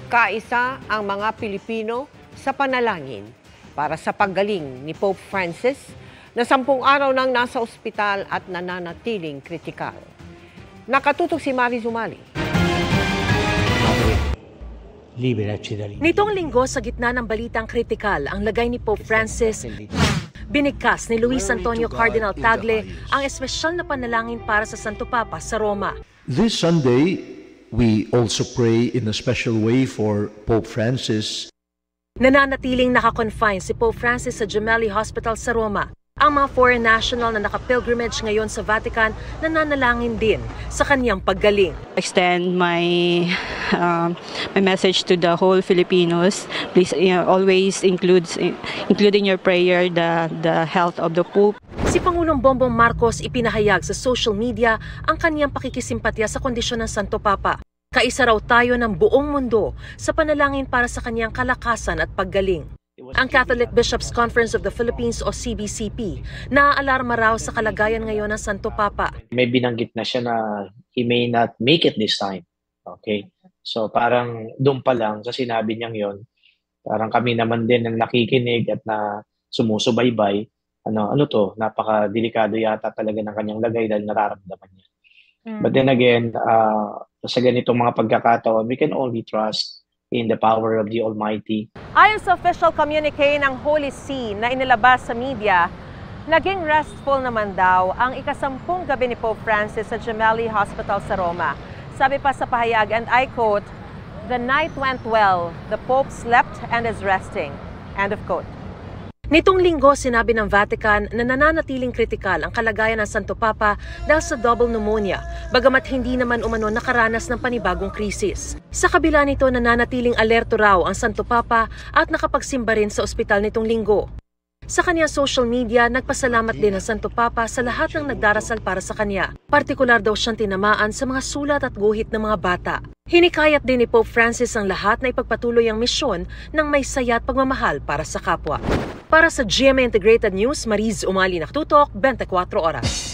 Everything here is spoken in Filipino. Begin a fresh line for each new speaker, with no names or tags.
Kaisa ang mga Pilipino sa panalangin para sa paggaling ni Pope Francis na 10 araw nang nasa ospital at nananatiling kritikal. Nakatutok si Mari Zumali.
Nitong linggo sa gitna ng balitang kritikal ang lagay ni Pope Francis, binigkas ni Luis Antonio Cardinal Tagle ang espesyal na panalangin para sa Santo Papa sa Roma.
This Sunday, we also pray in a special way for Pope Francis.
Nananatiling nakakonfine si Pope Francis sa Gemelli Hospital sa Roma. Ang mga foreign national na nakapilgrimage ngayon sa Vatican nananalangin din sa kanyang paggaling.
Extend my message to the whole Filipinos. Please always including your prayer the health of the Pope.
Si Pangulong Bongbong Marcos ipinahayag sa social media ang kanyang pakikisimpatya sa kondisyon ng Santo Papa. Kaisa raw tayo ng buong mundo sa panalangin para sa kanyang kalakasan at paggaling. Ang Catholic Bishops' Conference of the Philippines o CBCP naaalarma raw sa kalagayan ngayon ng Santo Papa.
May binanggit na siya na he may not make it this time. Okay? So parang doon pa lang sa sinabi niyang yon, parang kami naman din ang nakikinig at na sumusubaybay. Ano to, napaka-delikado yata talaga ng kanyang lagay dahil nararamdaman niya. But then again, sa ganitong mga pagkakataon, we can only trust in the power of the Almighty.
Ayon sa official communique ng Holy See na inilabas sa media, naging restful naman daw ang ika-10 gabi ni Pope Francis sa Gemelli Hospital sa Roma. Sabi pa sa pahayag, and I quote, "The night went well, the Pope slept and is resting." End of quote.
Nitong linggo, sinabi ng Vatican na nananatiling kritikal ang kalagayan ng Santo Papa dahil sa double pneumonia, bagamat hindi naman umano nakaranas ng panibagong krisis. Sa kabila nito, nananatiling alerto raw ang Santo Papa at nakapagsimba rin sa ospital nitong linggo. Sa kanyang social media, nagpasalamat din ang Santo Papa sa lahat ng nagdarasal para sa kanya. Partikular daw siyang tinamaan sa mga sulat at guhit ng mga bata. Hinikayat din ni Pope Francis ang lahat na ipagpatuloy ang misyon ng may saya at pagmamahal para sa kapwa. Para sa GMA Integrated News, Mariz Umali, Nakatutok, 24 Oras.